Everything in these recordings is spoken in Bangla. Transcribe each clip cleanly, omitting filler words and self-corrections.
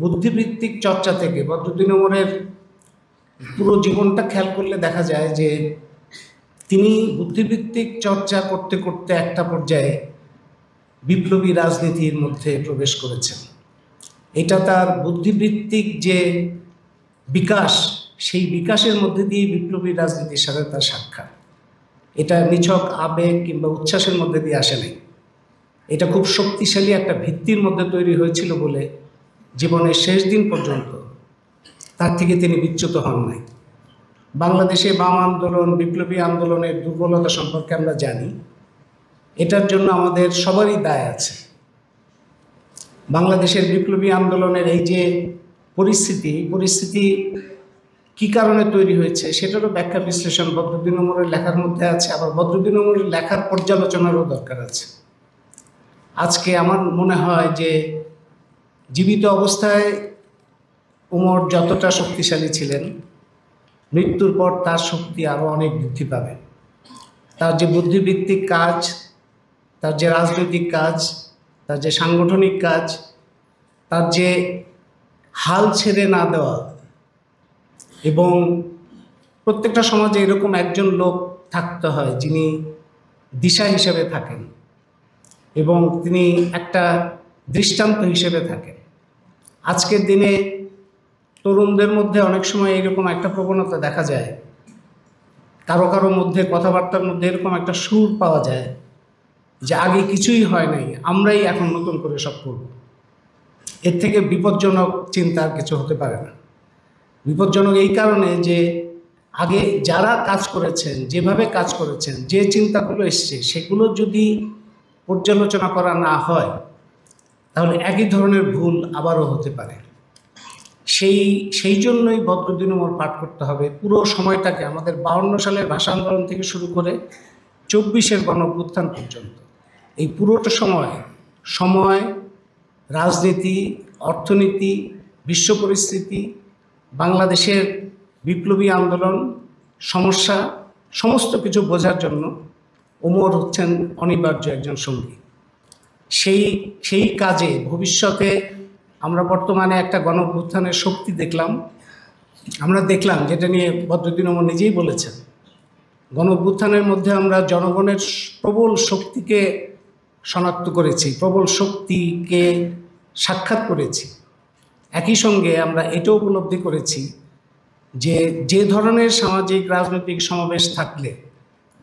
বুদ্ধিবৃত্তিক চর্চা থেকে বদরুদ্দীন ওমরের পুরো জীবনটা খেয়াল করলে দেখা যায় যে তিনি বুদ্ধিবৃত্তিক চর্চা করতে করতে একটা পর্যায়ে বিপ্লবী রাজনীতির মধ্যে প্রবেশ করেছেন। এটা তার বুদ্ধিবৃত্তিক যে বিকাশ, সেই বিকাশের মধ্যে দিয়ে বিপ্লবী রাজনীতির সাথে তার সাক্ষাৎ। এটা নিছক আবেগ কিংবা উচ্ছ্বাসের মধ্যে দিয়ে আসে নাই। এটা খুব শক্তিশালী একটা ভিত্তির মধ্যে তৈরি হয়েছিল বলে জীবনের শেষ দিন পর্যন্ত তার থেকে তিনি বিচ্যুত হন নাই। বাংলাদেশে বাম আন্দোলন, বিপ্লবী আন্দোলনের দুর্বলতা সম্পর্কে আমরা জানি। এটার জন্য আমাদের সবারই দায় আছে। বাংলাদেশের বিপ্লবী আন্দোলনের এই যে পরিস্থিতি কি কারণে তৈরি হয়েছে সেটারও ব্যাখ্যা বিশ্লেষণ বদরুদ্দীন ওমরের লেখার মধ্যে আছে। আবার বদরুদ্দীন ওমরের লেখার পর্যালোচনারও দরকার আছে। আজকে আমার মনে হয় যে জীবিত অবস্থায় ওমর যতটা শক্তিশালী ছিলেন, মৃত্যুর পর তার শক্তি আরও অনেক বৃদ্ধি পাবে। তার যে বুদ্ধিবৃত্তিক কাজ, তার যে রাজনৈতিক কাজ, তার যে সাংগঠনিক কাজ, তার যে হাল ছেড়ে না দেওয়া, এবং প্রত্যেকটা সমাজে এরকম একজন লোক থাকতে হয় যিনি দিশা হিসেবে থাকেন এবং তিনি একটা দৃষ্টান্ত হিসেবে থাকেন। আজকের দিনে তরুণদের মধ্যে অনেক সময় এরকম একটা প্রবণতা দেখা যায়, কারো কারো মধ্যে কথাবার্তার মধ্যে এরকম একটা সুর পাওয়া যায় যে আগে কিছুই হয় নাই, আমরাই এখন নতুন করে সব করব। এর থেকে বিপজ্জনক চিন্তা আর কিছু হতে পারে না। বিপজ্জনক এই কারণে যে আগে যারা কাজ করেছেন, যেভাবে কাজ করেছেন, যে চিন্তাগুলো এসছে সেগুলো যদি পর্যালোচনা করা না হয় তাহলে একই ধরনের ভুল আবারও হতে পারে। সেই জন্যই বদরুদ্দীন ওমর পাঠ করতে হবে পুরো সময়টাকে, আমাদের 52 সালের ভাষা আন্দোলন থেকে শুরু করে 24-এর গণঅভ্যুত্থান পর্যন্ত। এই পুরোটা সময় রাজনীতি, অর্থনীতি, বিশ্ব পরিস্থিতি, বাংলাদেশের বিপ্লবী আন্দোলন, সমস্যা, সমস্ত কিছু বোঝার জন্য ওমর হচ্ছেন অনিবার্য একজন সঙ্গী। সেই কাজে ভবিষ্যতে আমরা বর্তমানে একটা গণঅভ্যুত্থানের শক্তি আমরা দেখলাম যেটা নিয়ে বদরুদ্দীন ওমর নিজেই বলেছেন, গণঅভ্যুত্থানের মধ্যে আমরা জনগণের প্রবল শক্তিকে শনাক্ত করেছি, প্রবল শক্তিকে সাক্ষাৎ করেছি। একই সঙ্গে আমরা এটাও উপলব্ধি করেছি যে ধরনের সামাজিক রাজনৈতিক সমাবেশ থাকলে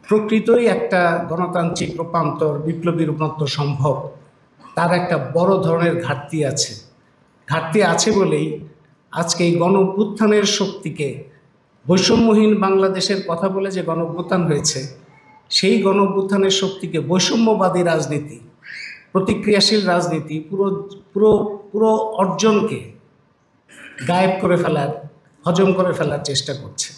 প্রকৃতই একটা গণতান্ত্রিক রূপান্তর, বিপ্লবী রূপান্তর সম্ভব, তার একটা বড় ধরনের ঘাটতি আছে বলেই আজকে এই গণঅভ্যুত্থানের শক্তিকে, বৈষম্যহীন বাংলাদেশের কথা বলে যে গণঅভ্যুত্থান হয়েছে, সেই গণঅভ্যুত্থানের শক্তিকে বৈষম্যবাদী রাজনীতি, প্রতিক্রিয়াশীল রাজনীতি পুরো অর্জনকে গায়েব করে ফেলার, হজম করে ফেলার চেষ্টা করছে।